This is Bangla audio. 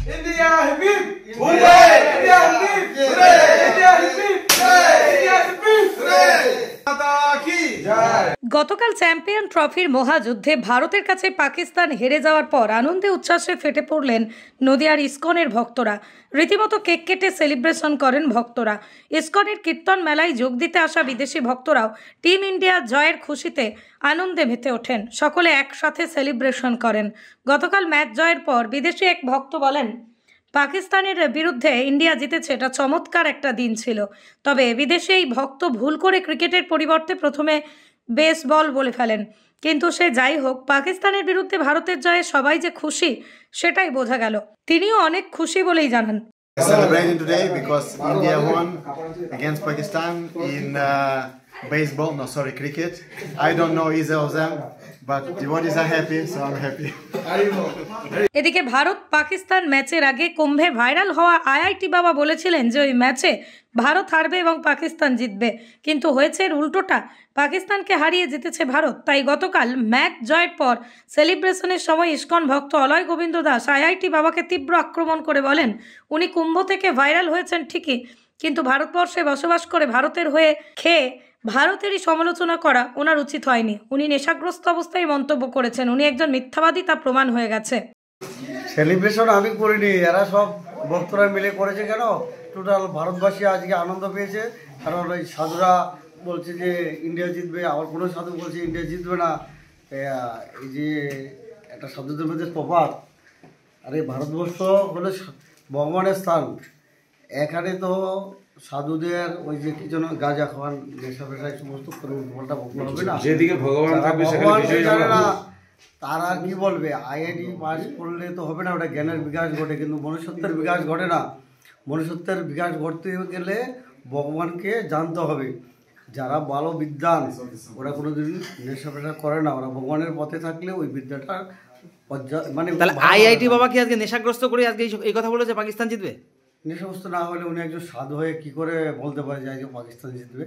India Habib! Hooray! India Habib! Hooray! India Habib! Hooray! India Habib! Hooray! মাতা কি জয়। গতকাল চ্যাম্পিয়ন ট্রফির মহাযুদ্ধে ভারতের কাছে পাকিস্তান হেরে যাওয়ার পর আনন্দে উচ্ছ্বাসে ফেটে পড়লেন নদিয়ার ইসকনের ভক্তরা। রীতিমতো কেক কেটে সেলিব্রেশন করেন ভক্তরা। ইসকনের কীর্তন মেলায় যোগ দিতে আসা বিদেশি ভক্তরাও টিম ইন্ডিয়া জয়ের খুশিতে আনন্দে মেতে ওঠেন। সকলে একসাথে সেলিব্রেশন করেন। গতকাল ম্যাচ জয়ের পর বিদেশি এক ভক্ত বলেন, পাকিস্তানের বিরুদ্ধে ইন্ডিয়া জিতেছে, এটা চমৎকার একটা দিন ছিল। তবে বিদেশে এই ভক্ত ভুল করে ক্রিকেটের পরিবর্তে প্রথমে বেসবল বলে ফেলেন। কিন্তু সে যাই হোক, পাকিস্তানের বিরুদ্ধে ভারতের জয়ে সবাই যে খুশি সেটাই বোঝা গেল। তিনিও অনেক খুশি বলেই জানান। Celebrating today because India won against Pakistan in baseball, no sorry, cricket. I don't know either of them, but the bodies are happy, so I'm happy. এদিকে ভারত পাকিস্তান ম্যাচের আগে কুম্ভে ভাইরাল হওয়া আইআইটি বাবা বলেছিলেন যে ওই ম্যাচে ভারত হারবে এবং পাকিস্তান জিতবে, কিন্তু হয়েছে এর উল্টোটা। পাকিস্তানকে হারিয়ে জিতেছে ভারত। তাই গতকাল ম্যাচ জয়ের পর সেলিব্রেশনের সময় ইসকন ভক্ত অলয় গোবিন্দ দাস আইআইটি বাবাকে তীব্র আক্রমণ করে বলেন, উনি কুম্ভ থেকে ভাইরাল হয়েছেন ঠিকই, কিন্তু ভারতবর্ষে বসবাস করে ভারতের হয়ে খেয়ে ভারতেরই সমালোচনা করা ওনার উচিত হয়নি। উনি নেশাগ্রস্ত অবস্থায় মন্তব্য করেছেন। উনি একজন মিথ্যাবাদী, তা প্রমাণ হয়ে গেছে। সেলিব্রেশন আমি করিনি, এরা সব ভক্তরা মিলে করেছে। কেন টোটাল ভারতবাসী আজকে আনন্দ পেয়েছে, কারণ ওই সাধুরা বলছে যে ইন্ডিয়া জিতবে, আবার কোনো সাধু বলছে ইন্ডিয়া জিতবে না। এই যে একটা সাধুদের মধ্যে তফাৎ। আর এই ভারতবর্ষ হলো ভগবানের স্থান। এখানে তো সাধুদের ওই যে কি যেন গাঁজা খাওয়ান, নেশা ফেশা সমস্ত করে উল্টোপাল্টা বকলে হবে না। যেদিকে ভগবান থাকবে সেখানে বিজয় জানে হবে না, না। তারা কি বলবে? আইআইটি পাস করলে তো হবে না, ওটা জ্ঞানের বিকাশ ঘটে, কিন্তু মনুষ্যত্বের বিকাশ ঘটে না। মনুষ্যত্বের বিকাশ ঘটতে গেলে ভগবানকে জানতে হবে। যারা ভালো বিদ্বান ওরা কোনোদিন নেশা ফেশা করে না, ওরা ভগবানের পথে থাকলে ওই বিদ্যাটা মানে তাহলে আইআইটি বাবা কি আজকে নেশাগ্রস্ত করে আজকে এই কথা বলেছে পাকিস্তান জিতবে? নেশাগ্রস্ত না হলে উনি একজন সাধু হয়ে কি করে বলতে পারে যে পাকিস্তান জিতবে?